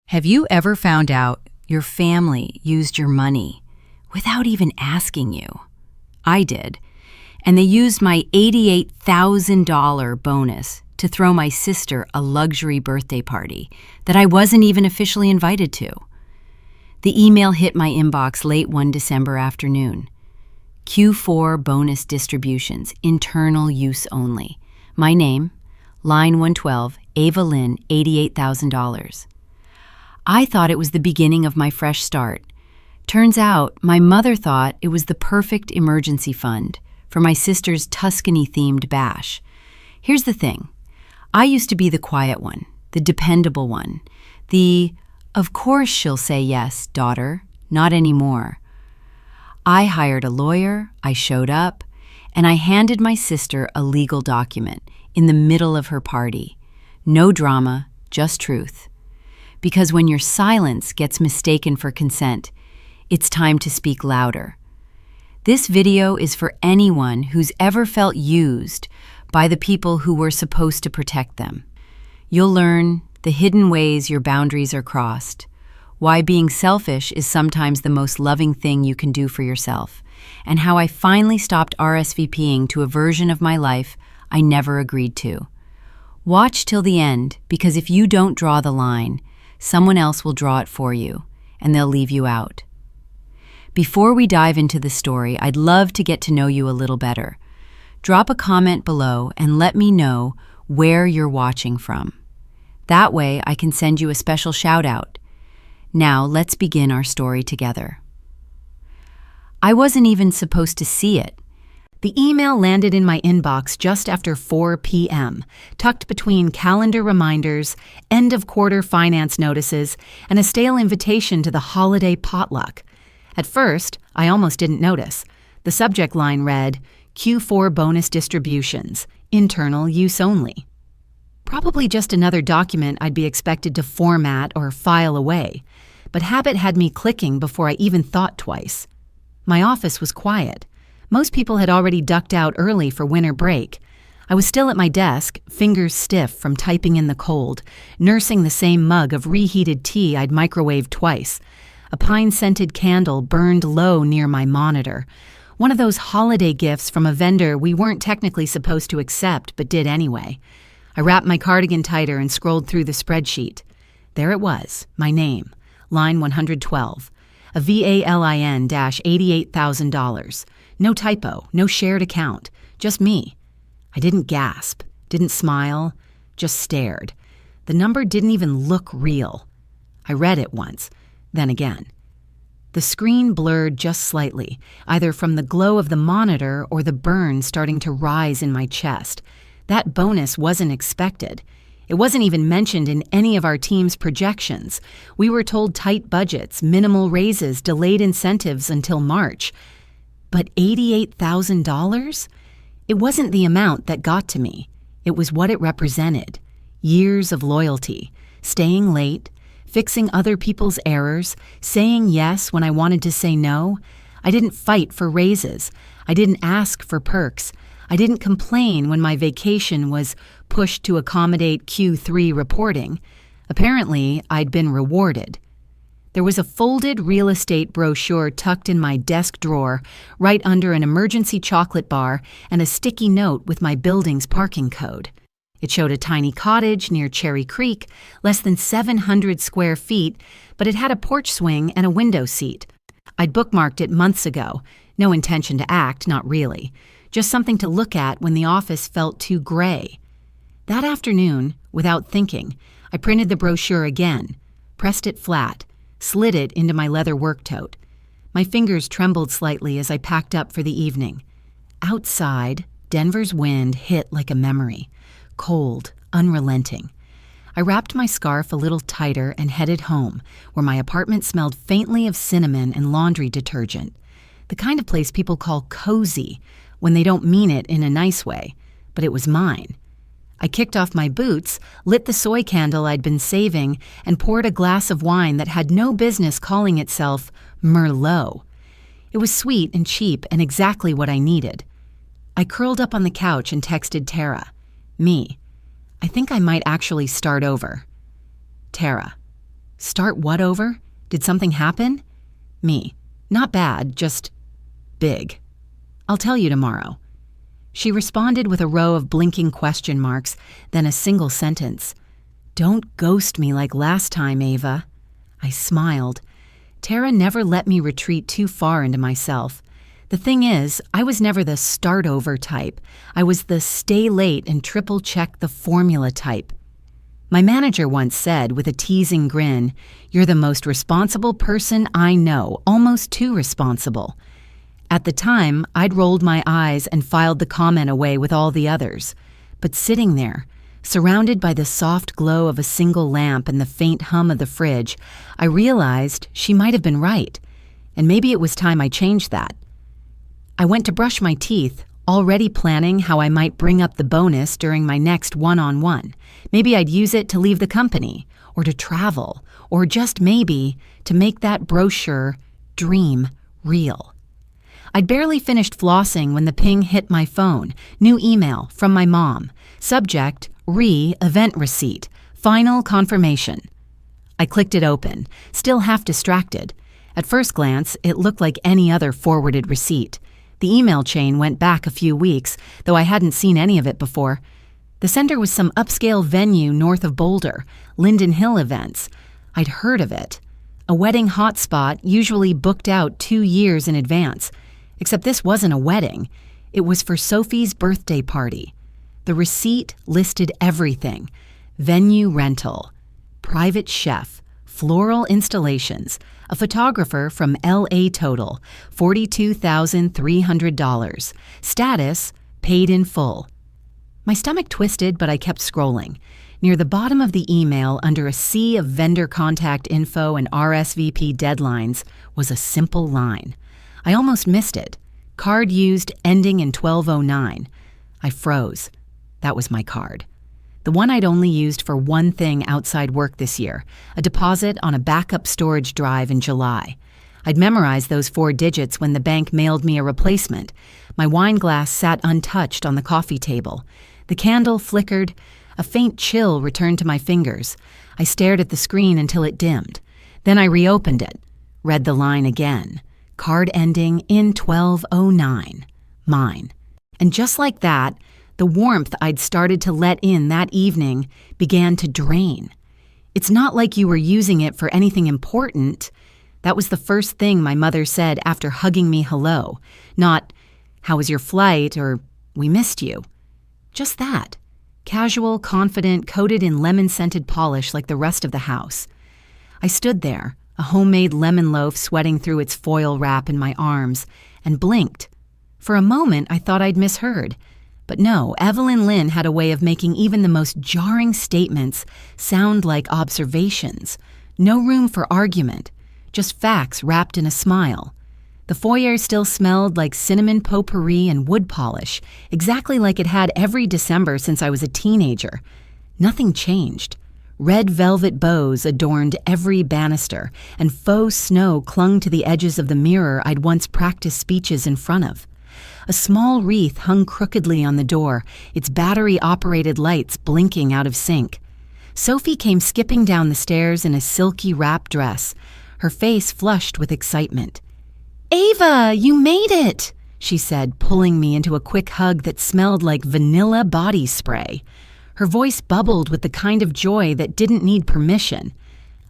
Have you ever found out your family used your money without even asking you? I did, and they used my $88,000 bonus to throw my sister a luxury birthday party that I wasn't even officially invited to. The email hit my inbox late one December afternoon. Q4 bonus distributions, internal use only. My name, line 112, Ava Lynn, $88,000. I thought it was the beginning of my fresh start. Turns out, my mother thought it was the perfect emergency fund for my sister's Tuscany-themed bash. Here's the thing. I used to be the quiet one, the dependable one, the, of course she'll say yes, daughter, not anymore. I hired a lawyer, I showed up, and I handed my sister a legal document in the middle of her party. No drama, just truth. Because when your silence gets mistaken for consent, it's time to speak louder. This video is for anyone who's ever felt used by the people who were supposed to protect them. You'll learn the hidden ways your boundaries are crossed, why being selfish is sometimes the most loving thing you can do for yourself, and how I finally stopped RSVPing to a version of my life I never agreed to. Watch till the end, because if you don't draw the line, someone else will draw it for you, and they'll leave you out. Before we dive into the story, I'd love to get to know you a little better. Drop a comment below and let me know where you're watching from. That way, I can send you a special shout-out. Now, let's begin our story together. I wasn't even supposed to see it. The email landed in my inbox just after 4 p.m., tucked between calendar reminders, end-of-quarter finance notices, and a stale invitation to the holiday potluck. At first, I almost didn't notice. The subject line read, Q4 bonus distributions, internal use only. Probably just another document I'd be expected to format or file away, but habit had me clicking before I even thought twice. My office was quiet. Most people had already ducked out early for winter break. I was still at my desk, fingers stiff from typing in the cold, nursing the same mug of reheated tea I'd microwaved twice. A pine-scented candle burned low near my monitor. One of those holiday gifts from a vendor we weren't technically supposed to accept, but did anyway. I wrapped my cardigan tighter and scrolled through the spreadsheet. There it was, my name, line 112, a VALIN-$88,000. No typo, no shared account, just me. I didn't gasp, didn't smile, just stared. The number didn't even look real. I read it once, then again. The screen blurred just slightly, either from the glow of the monitor or the burn starting to rise in my chest. That bonus wasn't expected. It wasn't even mentioned in any of our team's projections. We were told tight budgets, minimal raises, delayed incentives until March. But $88,000? It wasn't the amount that got to me. It was what it represented. Years of loyalty, staying late, fixing other people's errors, saying yes when I wanted to say no. I didn't fight for raises. I didn't ask for perks. I didn't complain when my vacation was pushed to accommodate Q3 reporting. Apparently, I'd been rewarded. There was a folded real estate brochure tucked in my desk drawer, right under an emergency chocolate bar and a sticky note with my building's parking code. It showed a tiny cottage near Cherry Creek, less than 700 square feet, but it had a porch swing and a window seat. I'd bookmarked it months ago. No intention to act, not really. Just something to look at when the office felt too gray. That afternoon, without thinking, I printed the brochure again, pressed it flat, slid it into my leather work tote. My fingers trembled slightly as I packed up for the evening. Outside, Denver's wind hit like a memory, cold, unrelenting. I wrapped my scarf a little tighter and headed home, where my apartment smelled faintly of cinnamon and laundry detergent. The kind of place people call cozy when they don't mean it in a nice way, but it was mine. I kicked off my boots, lit the soy candle I'd been saving, and poured a glass of wine that had no business calling itself Merlot. It was sweet and cheap and exactly what I needed. I curled up on the couch and texted Tara. Me. I think I might actually start over. Tara. Start what over? Did something happen? Me. Not bad, just big. I'll tell you tomorrow. She responded with a row of blinking question marks, then a single sentence. Don't ghost me like last time, Ava. I smiled. Tara never let me retreat too far into myself. The thing is, I was never the start over type. I was the stay late and triple check the formula type. My manager once said with a teasing grin, "You're the most responsible person I know, almost too responsible." At the time, I'd rolled my eyes and filed the comment away with all the others. But sitting there, surrounded by the soft glow of a single lamp and the faint hum of the fridge, I realized she might have been right, and maybe it was time I changed that. I went to brush my teeth, already planning how I might bring up the bonus during my next one-on-one. Maybe I'd use it to leave the company, or to travel, or just maybe to make that brochure dream real. I'd barely finished flossing when the ping hit my phone. New email from my mom. Subject, event receipt. Final confirmation. I clicked it open, still half distracted. At first glance, it looked like any other forwarded receipt. The email chain went back a few weeks, though I hadn't seen any of it before. The sender was some upscale venue north of Boulder, Linden Hill Events. I'd heard of it. A wedding hotspot usually booked out 2 years in advance. Except this wasn't a wedding. It was for Sophie's birthday party. The receipt listed everything: venue rental, private chef, floral installations, a photographer from LA total, $42,300. Status, paid in full. My stomach twisted, but I kept scrolling. Near the bottom of the email, under a sea of vendor contact info and RSVP deadlines, was a simple line. I almost missed it. Card used ending in 1209. I froze. That was my card. The one I'd only used for one thing outside work this year, a deposit on a backup storage drive in July. I'd memorized those 4 digits when the bank mailed me a replacement. My wine glass sat untouched on the coffee table. The candle flickered. A faint chill returned to my fingers. I stared at the screen until it dimmed. Then I reopened it, read the line again. Card ending in 1209. Mine. And just like that, the warmth I'd started to let in that evening began to drain. It's not like you were using it for anything important. That was the first thing my mother said after hugging me hello. Not, "How was your flight?" or "We missed you." Just that. Casual, confident, coated in lemon-scented polish like the rest of the house. I stood there, a homemade lemon loaf sweating through its foil wrap in my arms, and blinked. For a moment, I thought I'd misheard. But no, Evelyn Lynn had a way of making even the most jarring statements sound like observations. No room for argument, just facts wrapped in a smile. The foyer still smelled like cinnamon potpourri and wood polish, exactly like it had every December since I was a teenager. Nothing changed. Red velvet bows adorned every banister, and faux snow clung to the edges of the mirror I'd once practiced speeches in front of. A small wreath hung crookedly on the door, its battery-operated lights blinking out of sync. Sophie came skipping down the stairs in a silky wrap dress, her face flushed with excitement. "Ava, you made it!" she said, pulling me into a quick hug that smelled like vanilla body spray. Her voice bubbled with the kind of joy that didn't need permission.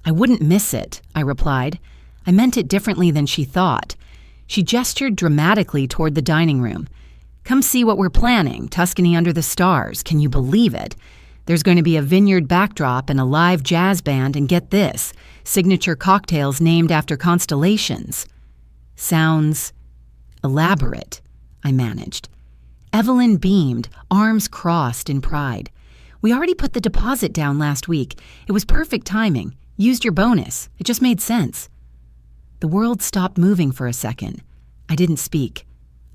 "I wouldn't miss it," I replied. I meant it differently than she thought. She gestured dramatically toward the dining room. "Come see what we're planning, Tuscany under the stars. Can you believe it? There's going to be a vineyard backdrop and a live jazz band, and get this, signature cocktails named after constellations." "Sounds elaborate," I managed. Evelyn beamed, arms crossed in pride. "We already put the deposit down last week. It was perfect timing. Used your bonus. It just made sense." The world stopped moving for a second. I didn't speak.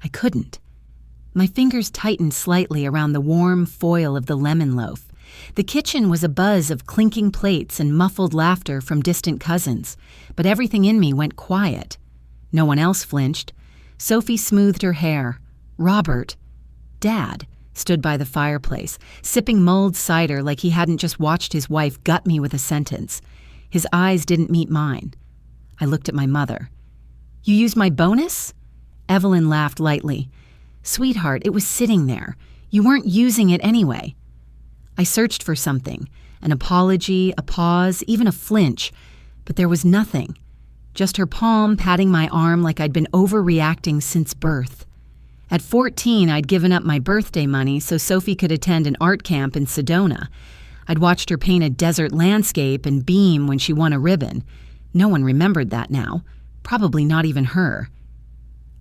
I couldn't. My fingers tightened slightly around the warm foil of the lemon loaf. The kitchen was a buzz of clinking plates and muffled laughter from distant cousins, but everything in me went quiet. No one else flinched. Sophie smoothed her hair. Robert, Dad, stood by the fireplace, sipping mulled cider like he hadn't just watched his wife gut me with a sentence. His eyes didn't meet mine. I looked at my mother. "You used my bonus?" Evelyn laughed lightly. "Sweetheart, it was sitting there. You weren't using it anyway." I searched for something, an apology, a pause, even a flinch, but there was nothing. Just her palm patting my arm like I'd been overreacting since birth. At 14, I'd given up my birthday money so Sophie could attend an art camp in Sedona. I'd watched her paint a desert landscape and beam when she won a ribbon. No one remembered that now, probably not even her.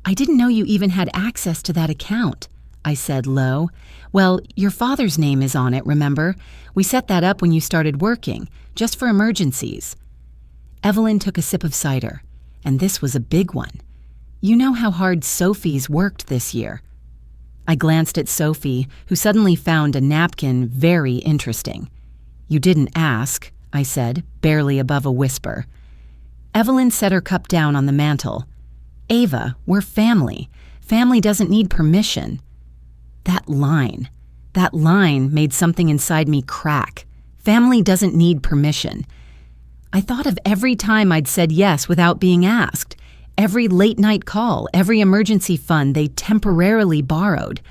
"I didn't know you even had access to that account," I said low. "Well, your father's name is on it, remember? We set that up when you started working, just for emergencies." Evelyn took a sip of cider, and this was a big one. "You know how hard Sophie's worked this year." I glanced at Sophie, who suddenly found a napkin very interesting. "You didn't ask," I said, barely above a whisper. Evelyn set her cup down on the mantel. "Ava, we're family. Family doesn't need permission." That line made something inside me crack. Family doesn't need permission. I thought of every time I'd said yes without being asked, every late-night call, every emergency fund they temporarily borrowed.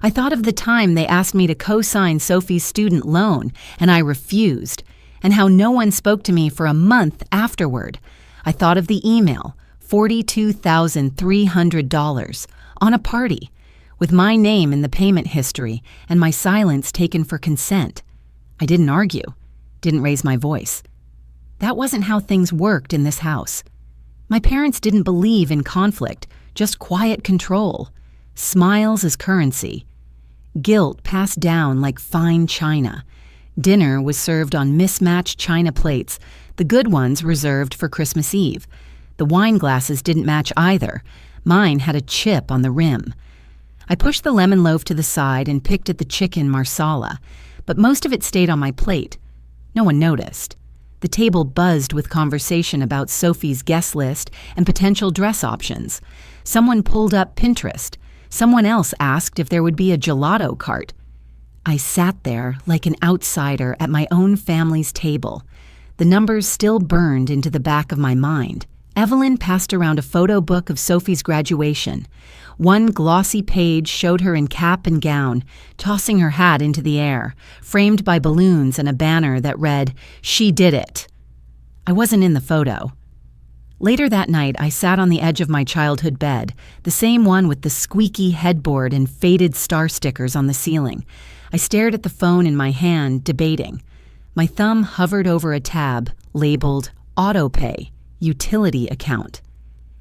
I thought of the time they asked me to co-sign Sophie's student loan, and I refused, and how no one spoke to me for a month afterward. I thought of the email, $42,300, on a party, with my name in the payment history and my silence taken for consent. I didn't argue, didn't raise my voice. That wasn't how things worked in this house. My parents didn't believe in conflict, just quiet control. Smiles as currency. Guilt passed down like fine china. Dinner was served on mismatched china plates, the good ones reserved for Christmas Eve. The wine glasses didn't match either. Mine had a chip on the rim. I pushed the lemon loaf to the side and picked at the chicken marsala, but most of it stayed on my plate. No one noticed. The table buzzed with conversation about Sophie's guest list and potential dress options. Someone pulled up Pinterest. Someone else asked if there would be a gelato cart. I sat there like an outsider at my own family's table. The numbers still burned into the back of my mind. Evelyn passed around a photo book of Sophie's graduation. One glossy page showed her in cap and gown, tossing her hat into the air, framed by balloons and a banner that read, "She did it." I wasn't in the photo. Later that night, I sat on the edge of my childhood bed, the same one with the squeaky headboard and faded star stickers on the ceiling. I stared at the phone in my hand, debating. My thumb hovered over a tab labeled Autopay, Utility Account.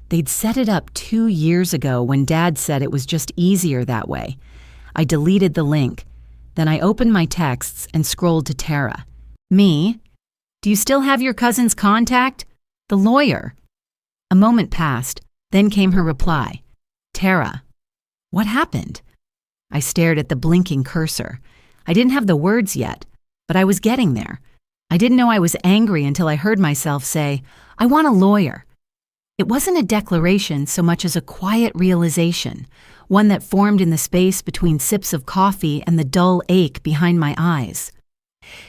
They'd set it up 2 years ago when Dad said it was just easier that way. I deleted the link. Then I opened my texts and scrolled to Tara. "Me? Do you still have your cousin's contact? The lawyer." A moment passed, then came her reply. "Tara, what happened?" I stared at the blinking cursor. I didn't have the words yet, but I was getting there. I didn't know I was angry until I heard myself say, "I want a lawyer." It wasn't a declaration so much as a quiet realization, one that formed in the space between sips of coffee and the dull ache behind my eyes.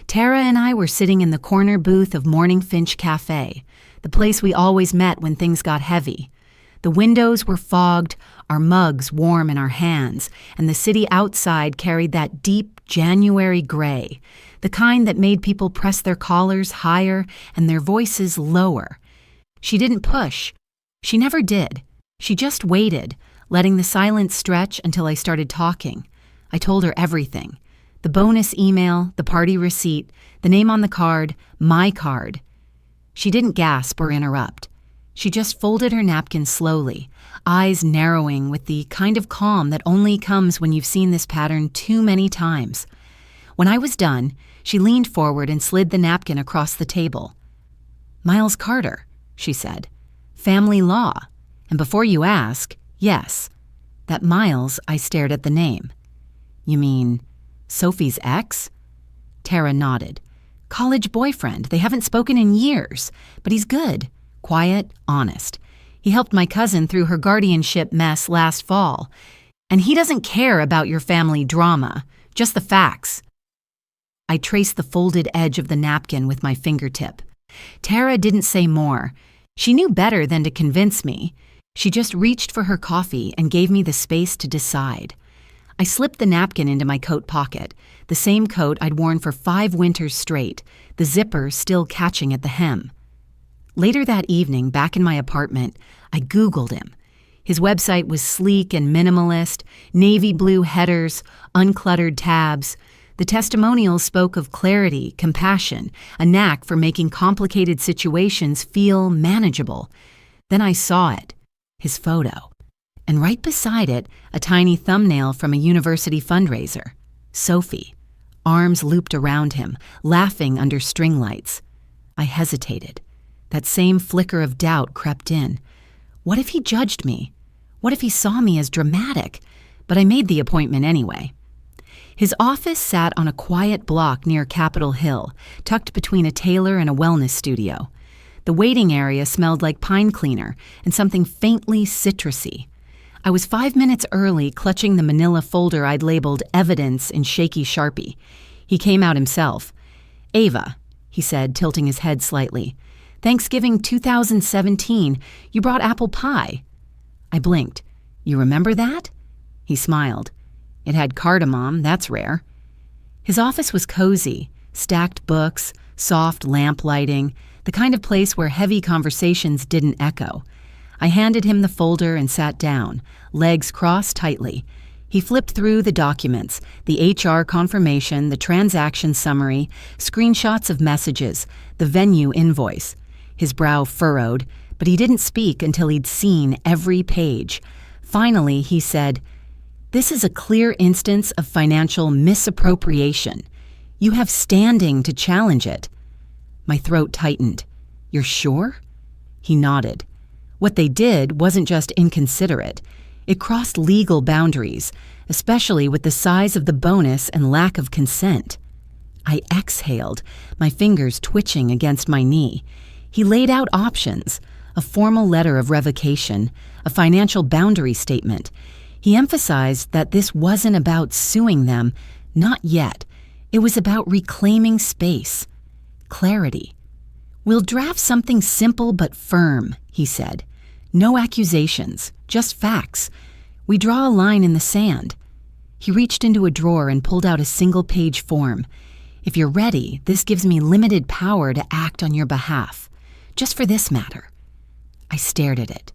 Tara and I were sitting in the corner booth of Morning Finch Cafe, the place we always met when things got heavy. The windows were fogged, our mugs warm in our hands, and the city outside carried that deep January gray, the kind that made people press their collars higher and their voices lower. She didn't push. She never did. She just waited, letting the silence stretch until I started talking. I told her everything. The bonus email, the party receipt, the name on the card, my card. She didn't gasp or interrupt. She just folded her napkin slowly, eyes narrowing with the kind of calm that only comes when you've seen this pattern too many times. When I was done, she leaned forward and slid the napkin across the table. "Miles Carter," she said. "Family law. And before you ask, yes." That Miles, I stared at the name. "You mean Sophie's ex?" Tara nodded. "College boyfriend. They haven't spoken in years, but he's good. Quiet, honest. He helped my cousin through her guardianship mess last fall. And he doesn't care about your family drama, just the facts." I traced the folded edge of the napkin with my fingertip. Tara didn't say more. She knew better than to convince me. She just reached for her coffee and gave me the space to decide. I slipped the napkin into my coat pocket, the same coat I'd worn for 5 winters straight, the zipper still catching at the hem. Later that evening, back in my apartment, I Googled him. His website was sleek and minimalist, navy blue headers, uncluttered tabs. The testimonials spoke of clarity, compassion, a knack for making complicated situations feel manageable. Then I saw it, his photo. And right beside it, a tiny thumbnail from a university fundraiser. Sophie, arms looped around him, laughing under string lights. I hesitated. That same flicker of doubt crept in. What if he judged me? What if he saw me as dramatic? But I made the appointment anyway. His office sat on a quiet block near Capitol Hill, tucked between a tailor and a wellness studio. The waiting area smelled like pine cleaner and something faintly citrusy. I was 5 minutes early, clutching the manila folder I'd labeled evidence in shaky Sharpie. He came out himself. "Ava," he said, tilting his head slightly. "Thanksgiving 2017, you brought apple pie." I blinked. "You remember that?" He smiled. "It had cardamom, that's rare." His office was cozy, stacked books, soft lamp lighting, the kind of place where heavy conversations didn't echo. I handed him the folder and sat down, legs crossed tightly. He flipped through the documents, the HR confirmation, the transaction summary, screenshots of messages, the venue invoice. His brow furrowed, but he didn't speak until he'd seen every page. Finally, he said, "This is a clear instance of financial misappropriation. You have standing to challenge it." My throat tightened. "You're sure?" He nodded. What they did wasn't just inconsiderate. It crossed legal boundaries, especially with the size of the bonus and lack of consent. I exhaled, my fingers twitching against my knee. He laid out options, a formal letter of revocation, a financial boundary statement. He emphasized that this wasn't about suing them, not yet. It was about reclaiming space, clarity. "We'll draft something simple but firm," he said. "No accusations, just facts. We draw a line in the sand." He reached into a drawer and pulled out a single-page form. "If you're ready, this gives me limited power to act on your behalf. Just for this matter." I stared at it.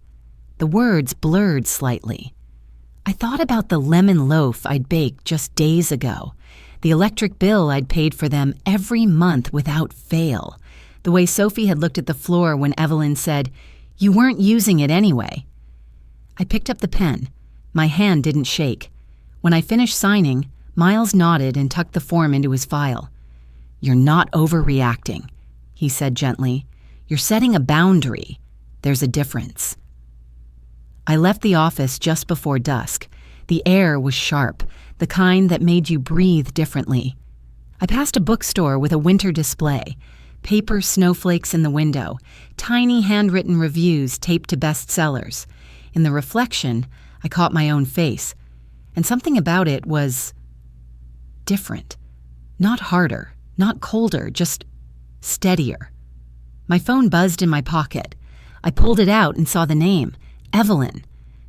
The words blurred slightly. I thought about the lemon loaf I'd baked just days ago, the electric bill I'd paid for them every month without fail, the way Sophie had looked at the floor when Evelyn said, "You weren't using it anyway." I picked up the pen. My hand didn't shake. When I finished signing, Miles nodded and tucked the form into his file. "You're not overreacting," he said gently. "You're setting a boundary. There's a difference." I left the office just before dusk. The air was sharp, the kind that made you breathe differently. I passed a bookstore with a winter display, paper snowflakes in the window, tiny handwritten reviews taped to bestsellers. In the reflection, I caught my own face, and something about it was different. Not harder, not colder, just steadier. My phone buzzed in my pocket. I pulled it out and saw the name, Evelyn.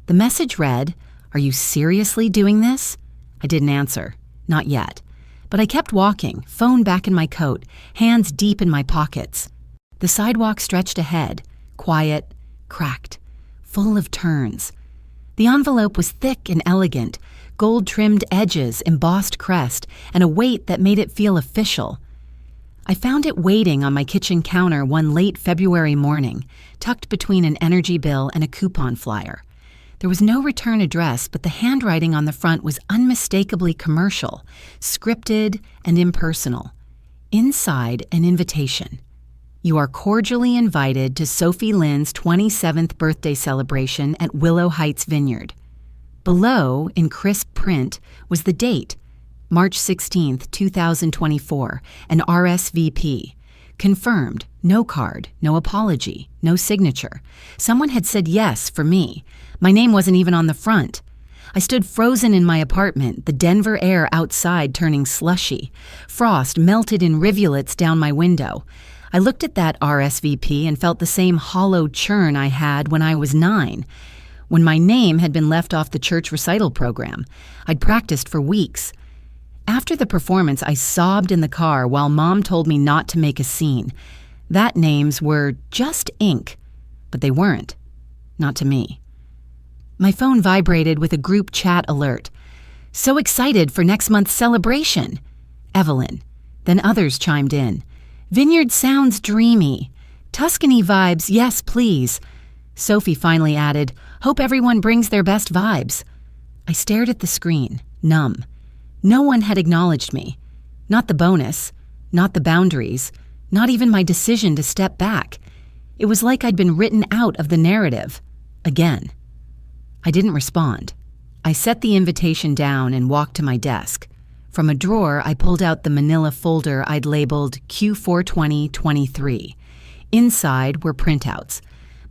The message read, "Are you seriously doing this?" I didn't answer. Not yet. But I kept walking, phone back in my coat, hands deep in my pockets. The sidewalk stretched ahead, quiet, cracked, full of turns. The envelope was thick and elegant, gold-trimmed edges, embossed crest, and a weight that made it feel official. I found it waiting on my kitchen counter one late February morning, tucked between an energy bill and a coupon flyer. There was no return address, but the handwriting on the front was unmistakably commercial, scripted and impersonal. Inside, an invitation. "You are cordially invited to Sophie Lynn's 27th birthday celebration at Willow Heights Vineyard." Below, in crisp print, was the date, March 16th, 2024, an RSVP. Confirmed, no card, no apology, no signature. Someone had said yes for me. My name wasn't even on the front. I stood frozen in my apartment, the Denver air outside turning slushy. Frost melted in rivulets down my window. I looked at that RSVP and felt the same hollow churn I had when I was 9, when my name had been left off the church recital program. I'd practiced for weeks. After the performance, I sobbed in the car while Mom told me not to make a scene. That names were just ink, but they weren't. Not to me. My phone vibrated with a group chat alert. "So excited for next month's celebration." Evelyn. Then others chimed in. "Vineyard sounds dreamy. Tuscany vibes, yes please." Sophie finally added, "Hope everyone brings their best vibes." I stared at the screen, numb. No one had acknowledged me. Not the bonus, not the boundaries, not even my decision to step back. It was like I'd been written out of the narrative. Again. I didn't respond. I set the invitation down and walked to my desk. From a drawer, I pulled out the manila folder I'd labeled Q42023. Inside were printouts.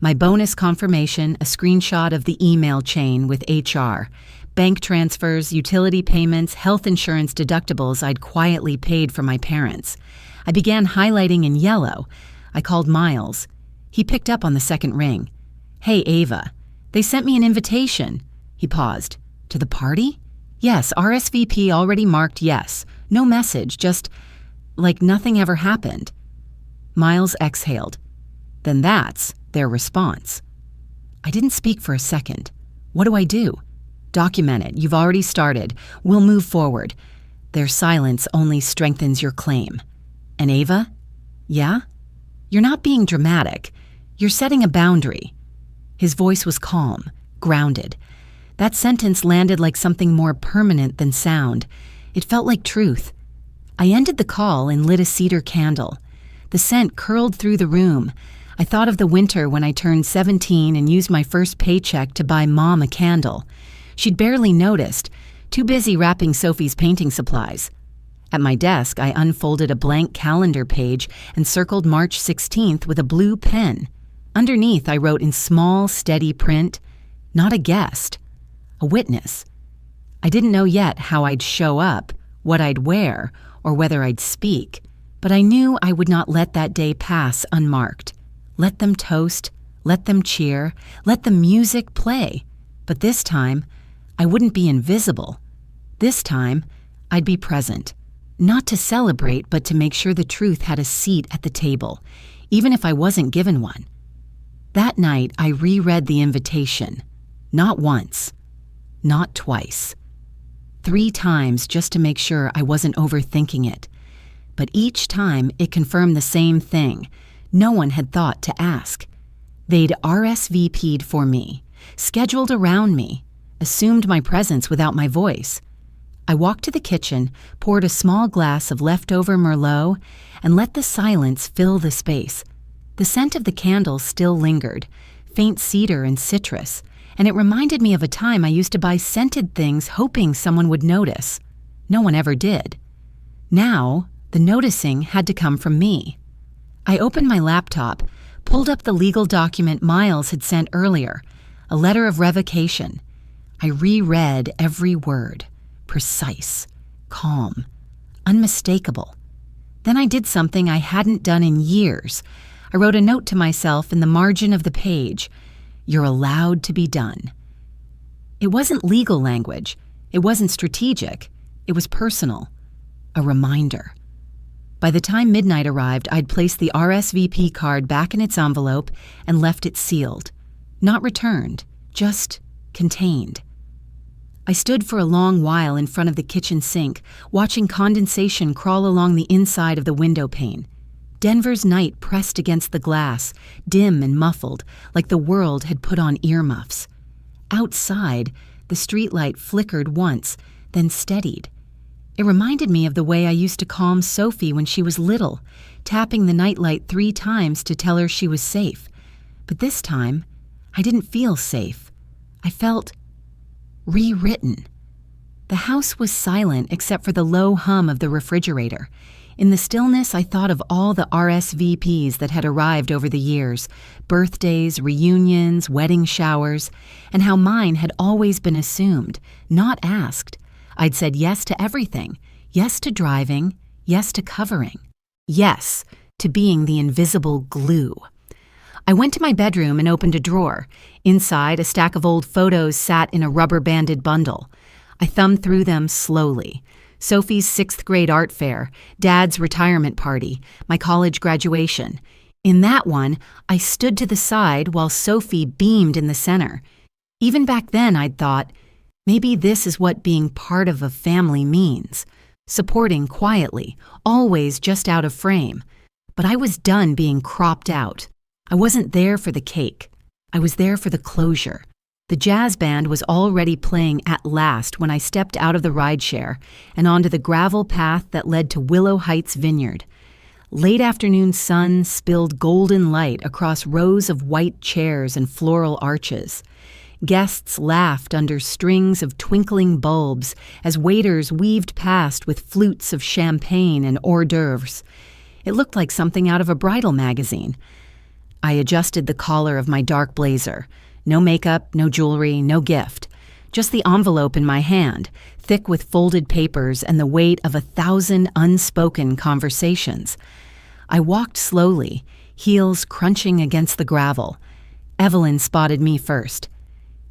My bonus confirmation, a screenshot of the email chain with HR, bank transfers, utility payments, health insurance deductibles I'd quietly paid for my parents. I began highlighting in yellow. I called Miles. He picked up on the second ring. "Hey, Ava. They sent me an invitation." He paused. "To the party?" "Yes, RSVP already marked yes. No message, just like nothing ever happened." Miles exhaled. "Then that's their response." I didn't speak for a second. What do I do? "Document it. You've already started. We'll move forward." Their silence only strengthens your claim. "And Ava?" "Yeah?" "You're not being dramatic. You're setting a boundary." His voice was calm, grounded. That sentence landed like something more permanent than sound. It felt like truth. I ended the call and lit a cedar candle. The scent curled through the room. I thought of the winter when I turned 17 and used my first paycheck to buy Mom a candle. She'd barely noticed, too busy wrapping Sophie's painting supplies. At my desk, I unfolded a blank calendar page and circled March 16th with a blue pen. Underneath, I wrote in small, steady print, "Not a guest. A witness." I didn't know yet how I'd show up, what I'd wear, or whether I'd speak, but I knew I would not let that day pass unmarked. Let them toast, let them cheer, let the music play. But this time, I wouldn't be invisible. This time, I'd be present. Not to celebrate, but to make sure the truth had a seat at the table, even if I wasn't given one. That night, I reread the invitation. Not once. Not twice. 3 times just to make sure I wasn't overthinking it. But each time it confirmed the same thing. No one had thought to ask. They'd RSVP'd for me, scheduled around me, assumed my presence without my voice. I walked to the kitchen, poured a small glass of leftover Merlot, and let the silence fill the space. The scent of the candles still lingered, faint cedar and citrus, and it reminded me of a time I used to buy scented things hoping someone would notice. No one ever did. Now, the noticing had to come from me. I opened my laptop, pulled up the legal document Miles had sent earlier, a letter of revocation. I reread every word, precise, calm, unmistakable. Then I did something I hadn't done in years. I wrote a note to myself in the margin of the page. "You're allowed to be done." It wasn't legal language. It wasn't strategic. It was personal. A reminder. By the time midnight arrived, I'd placed the RSVP card back in its envelope and left it sealed. Not returned, just contained. I stood for a long while in front of the kitchen sink, watching condensation crawl along the inside of the window pane. Denver's night pressed against the glass, dim and muffled, like the world had put on earmuffs. Outside, the streetlight flickered once, then steadied. It reminded me of the way I used to calm Sophie when she was little, tapping the nightlight 3 times to tell her she was safe. But this time, I didn't feel safe. I felt rewritten. The house was silent except for the low hum of the refrigerator. In the stillness, I thought of all the RSVPs that had arrived over the years, birthdays, reunions, wedding showers, and how mine had always been assumed, not asked. I'd said yes to everything, yes to driving, yes to covering, yes to being the invisible glue. I went to my bedroom and opened a drawer. Inside, a stack of old photos sat in a rubber-banded bundle. I thumbed through them slowly. Sophie's 6th grade art fair, Dad's retirement party, my college graduation. In that one, I stood to the side while Sophie beamed in the center. Even back then, I'd thought, maybe this is what being part of a family means. Supporting quietly, always just out of frame. But I was done being cropped out. I wasn't there for the cake. I was there for the closure. The jazz band was already playing at last when I stepped out of the rideshare and onto the gravel path that led to Willow Heights Vineyard. Late afternoon sun spilled golden light across rows of white chairs and floral arches. Guests laughed under strings of twinkling bulbs as waiters weaved past with flutes of champagne and hors d'oeuvres. It looked like something out of a bridal magazine. I adjusted the collar of my dark blazer. No makeup, no jewelry, no gift. Just the envelope in my hand, thick with folded papers and the weight of 1,000 unspoken conversations. I walked slowly, heels crunching against the gravel. Evelyn spotted me first.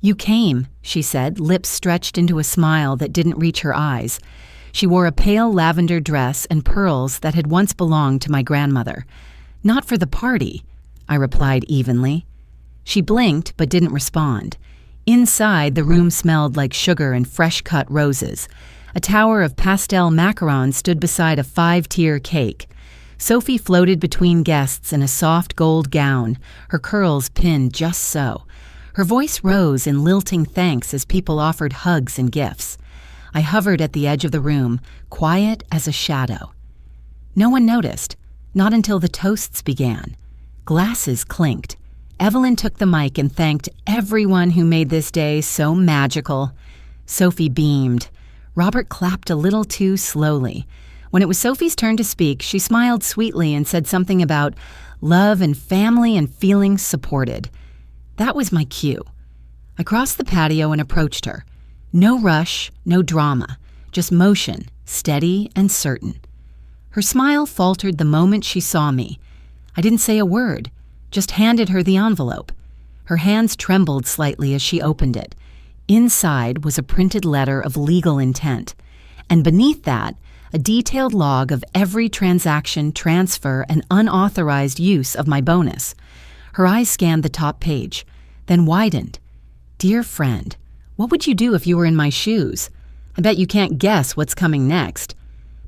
"You came," she said, lips stretched into a smile that didn't reach her eyes. She wore a pale lavender dress and pearls that had once belonged to my grandmother. "Not for the party," I replied evenly. She blinked but didn't respond. Inside, the room smelled like sugar and fresh-cut roses. A tower of pastel macarons stood beside a 5-tier cake. Sophie floated between guests in a soft gold gown, her curls pinned just so. Her voice rose in lilting thanks as people offered hugs and gifts. I hovered at the edge of the room, quiet as a shadow. No one noticed, not until the toasts began. Glasses clinked. Evelyn took the mic and thanked everyone who made this day so magical. Sophie beamed. Robert clapped a little too slowly. When it was Sophie's turn to speak, she smiled sweetly and said something about love and family and feeling supported. That was my cue. I crossed the patio and approached her. No rush, no drama, just motion, steady and certain. Her smile faltered the moment she saw me. I didn't say a word, just handed her the envelope. Her hands trembled slightly as she opened it. Inside was a printed letter of legal intent, and beneath that, a detailed log of every transaction, transfer, and unauthorized use of my bonus. Her eyes scanned the top page, then widened. "Dear friend, what would you do if you were in my shoes? I bet you can't guess what's coming next.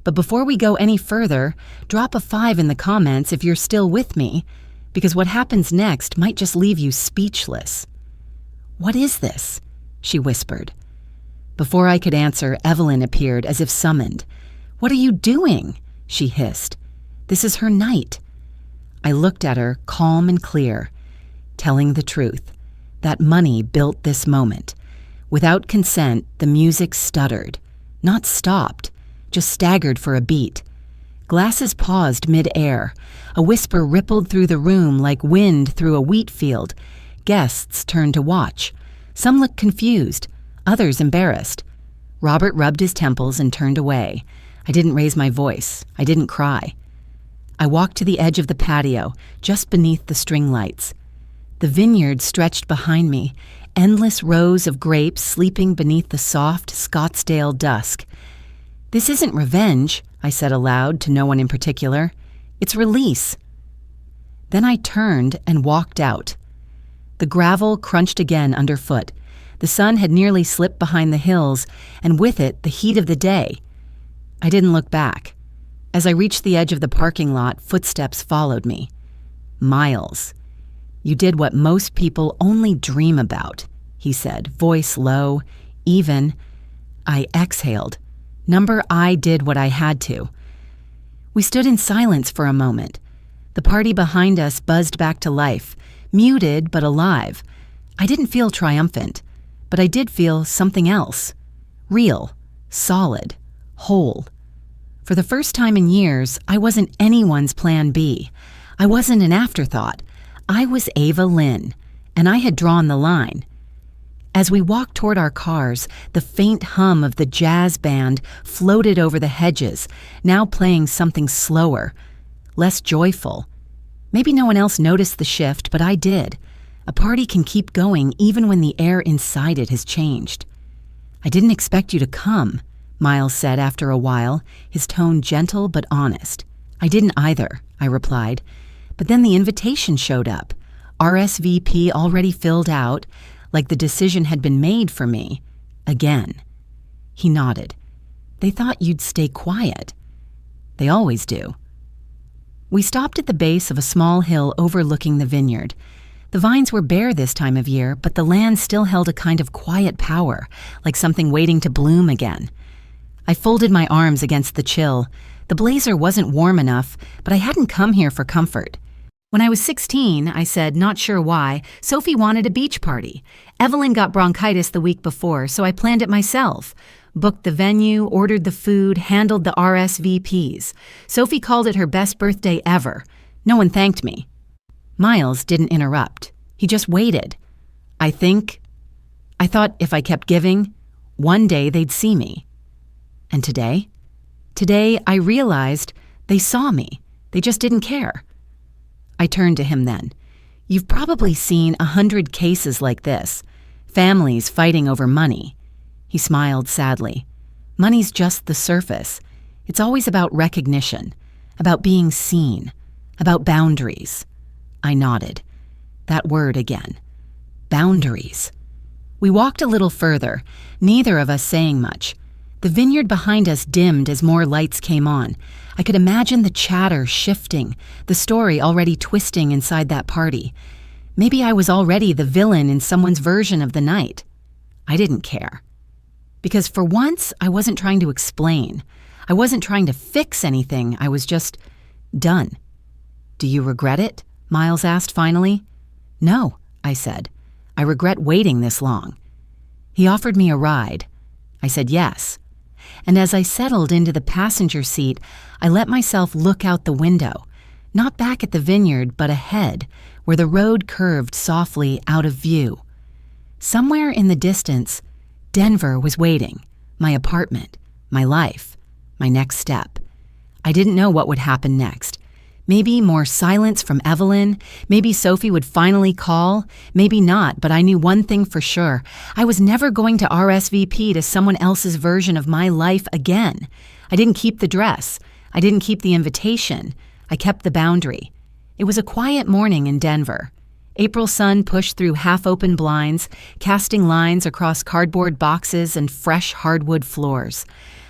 But before we go any further, drop a 5 in the comments if you're still with me, because what happens next might just leave you speechless." "What is this?" she whispered. Before I could answer, Evelyn appeared as if summoned. "What are you doing?" she hissed. "This is her night." I looked at her, calm and clear, telling the truth. That money built this moment. Without consent, the music stuttered. Not stopped, just staggered for a beat. Glasses paused mid-air. A whisper rippled through the room like wind through a wheat field. Guests turned to watch. Some looked confused, others embarrassed. Robert rubbed his temples and turned away. I didn't raise my voice. I didn't cry. I walked to the edge of the patio, just beneath the string lights. The vineyard stretched behind me, endless rows of grapes sleeping beneath the soft Scottsdale dusk. "This isn't revenge," I said aloud to no one in particular. "It's release." Then I turned and walked out. The gravel crunched again underfoot. The sun had nearly slipped behind the hills, and with it the heat of the day. I didn't look back. As I reached the edge of the parking lot, footsteps followed me. "Miles, you did what most people only dream about," he said, voice low, even. I exhaled. Number, I did what I had to. We stood in silence for a moment. The party behind us buzzed back to life, muted but alive. I didn't feel triumphant, but I did feel something else. Real, solid, whole. For the first time in years, I wasn't anyone's plan B. I wasn't an afterthought. I was Ava Lynn, and I had drawn the line. As we walked toward our cars, the faint hum of the jazz band floated over the hedges, now playing something slower, less joyful. Maybe no one else noticed the shift, but I did. A party can keep going even when the air inside it has changed. "I didn't expect you to come," Miles said after a while, his tone gentle but honest. "I didn't either," I replied. But then the invitation showed up. RSVP already filled out, like the decision had been made for me. Again. He nodded. "They thought you'd stay quiet." "They always do." We stopped at the base of a small hill overlooking the vineyard. The vines were bare this time of year, but the land still held a kind of quiet power, like something waiting to bloom again. I folded my arms against the chill. The blazer wasn't warm enough, but I hadn't come here for comfort. When I was 16, I said, not sure why, Sophie wanted a beach party. Evelyn got bronchitis the week before, so I planned it myself. Booked the venue, ordered the food, handled the RSVPs. Sophie called it her best birthday ever. No one thanked me. Miles didn't interrupt. He just waited. I thought if I kept giving, one day they'd see me. And today? Today, I realized they saw me. They just didn't care. I turned to him then. "You've probably seen 100 cases like this. Families fighting over money." He smiled sadly. "Money's just the surface. It's always about recognition, about being seen, about boundaries." I nodded. That word again. Boundaries. We walked a little further, neither of us saying much. The vineyard behind us dimmed as more lights came on. I could imagine the chatter shifting, the story already twisting inside that party. Maybe I was already the villain in someone's version of the night. I didn't care. Because for once, I wasn't trying to explain. I wasn't trying to fix anything. I was just done. "Do you regret it?" Miles asked finally. "No," I said. "I regret waiting this long." He offered me a ride. I said yes. And as I settled into the passenger seat, I let myself look out the window, not back at the vineyard, but ahead, where the road curved softly out of view. Somewhere in the distance, Denver was waiting, my apartment, my life, my next step. I didn't know what would happen next. Maybe more silence from Evelyn, maybe Sophie would finally call, maybe not, but I knew one thing for sure. I was never going to RSVP to someone else's version of my life again. I didn't keep the dress. I didn't keep the invitation. I kept the boundary. It was a quiet morning in Denver. April sun pushed through half-open blinds, casting lines across cardboard boxes and fresh hardwood floors.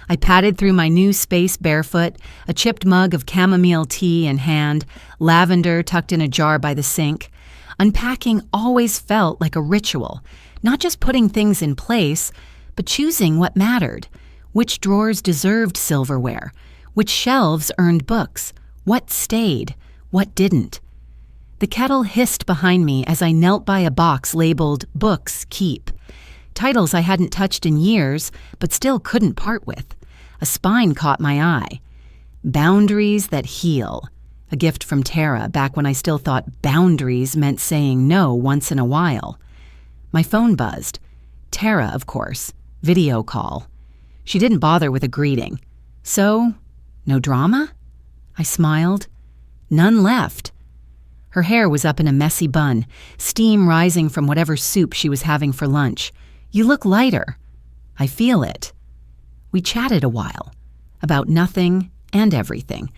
I padded through my new space barefoot, a chipped mug of chamomile tea in hand, lavender tucked in a jar by the sink. Unpacking always felt like a ritual, not just putting things in place, but choosing what mattered, which drawers deserved silverware, which shelves earned books, what stayed, what didn't. The kettle hissed behind me as I knelt by a box labeled Books Keep. Titles I hadn't touched in years, but still couldn't part with. A spine caught my eye. Boundaries That Heal. A gift from Tara back when I still thought boundaries meant saying no once in a while. My phone buzzed. Tara, of course. Video call. She didn't bother with a greeting. So, no drama? I smiled. None left. Her hair was up in a messy bun, steam rising from whatever soup she was having for lunch. "You look lighter." "I feel it." We chatted a while, about nothing and everything,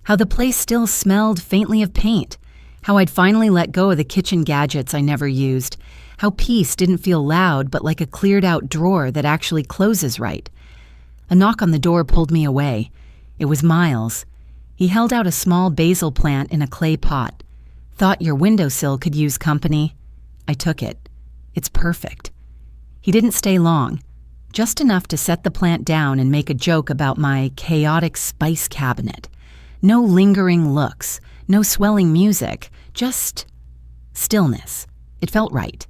how the place still smelled faintly of paint, how I'd finally let go of the kitchen gadgets I never used, how peace didn't feel loud but like a cleared-out drawer that actually closes right. A knock on the door pulled me away. It was Miles. He held out a small basil plant in a clay pot. "Thought your windowsill could use company." I took it. "It's perfect." He didn't stay long, just enough to set the plant down and make a joke about my chaotic spice cabinet. No lingering looks, no swelling music, just stillness. It felt right.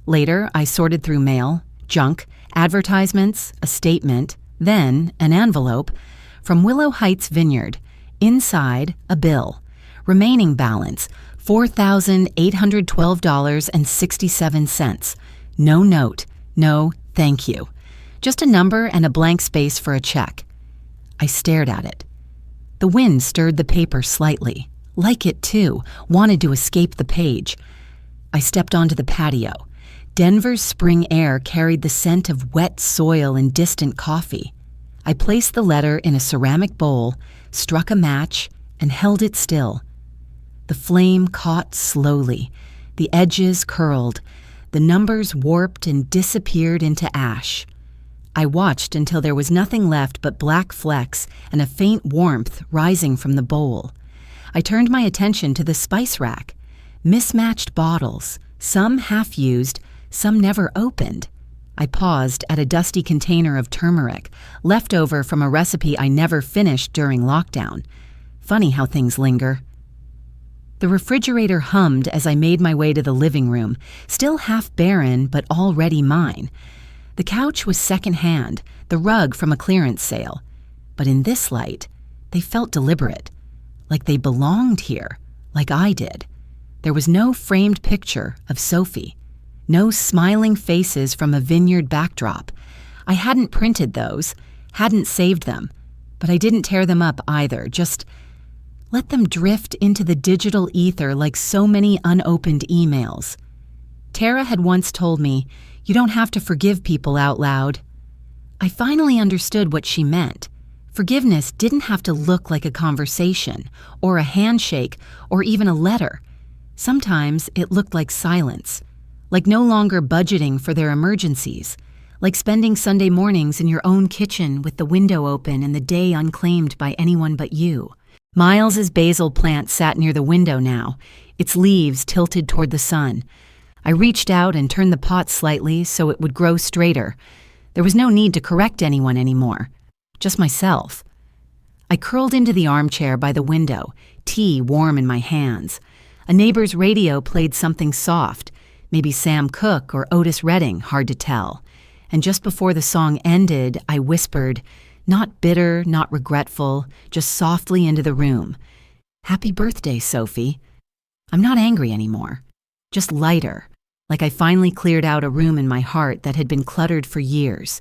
Later, I sorted through mail, junk, advertisements, a statement, then an envelope from Willow Heights Vineyard. Inside, a bill. Remaining balance, $4,812.67. No note. No, thank you. Just a number and a blank space for a check. I stared at it. The wind stirred the paper slightly. Like it too, wanted to escape the page. I stepped onto the patio. Denver's spring air carried the scent of wet soil and distant coffee. I placed the letter in a ceramic bowl, struck a match, and held it still. The flame caught slowly. The edges curled. The numbers warped and disappeared into ash. I watched until there was nothing left but black flecks and a faint warmth rising from the bowl. I turned my attention to the spice rack. Mismatched bottles, some half-used, some never opened. I paused at a dusty container of turmeric, leftover from a recipe I never finished during lockdown. Funny how things linger. The refrigerator hummed as I made my way to the living room, still half barren but already mine. The couch was second-hand, the rug from a clearance sale. But in this light, they felt deliberate, like they belonged here, like I did. There was no framed picture of Sophie, no smiling faces from a vineyard backdrop. I hadn't printed those, hadn't saved them, but I didn't tear them up either, just let them drift into the digital ether like so many unopened emails. Tara had once told me, "You don't have to forgive people out loud." I finally understood what she meant. Forgiveness didn't have to look like a conversation, or a handshake, or even a letter. Sometimes it looked like silence, like no longer budgeting for their emergencies, like spending Sunday mornings in your own kitchen with the window open and the day unclaimed by anyone but you. Miles's basil plant sat near the window now, its leaves tilted toward the sun. I reached out and turned the pot slightly so it would grow straighter. There was no need to correct anyone anymore, just myself. I curled into the armchair by the window, tea warm in my hands. A neighbor's radio played something soft, maybe Sam Cooke or Otis Redding, hard to tell. And just before the song ended, I whispered, not bitter, not regretful, just softly into the room, "Happy birthday, Sophie." I'm not angry anymore, just lighter, like I finally cleared out a room in my heart that had been cluttered for years.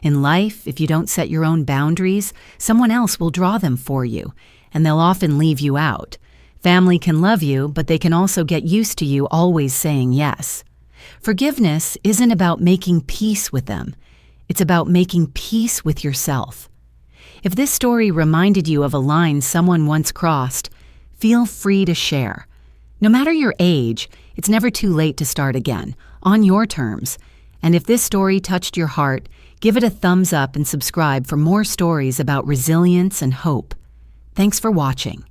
In life, if you don't set your own boundaries, someone else will draw them for you, and they'll often leave you out. Family can love you, but they can also get used to you always saying yes. Forgiveness isn't about making peace with them. It's about making peace with yourself. If this story reminded you of a line someone once crossed, feel free to share. No matter your age, it's never too late to start again, on your terms. And if this story touched your heart, give it a thumbs up and subscribe for more stories about resilience and hope. Thanks for watching.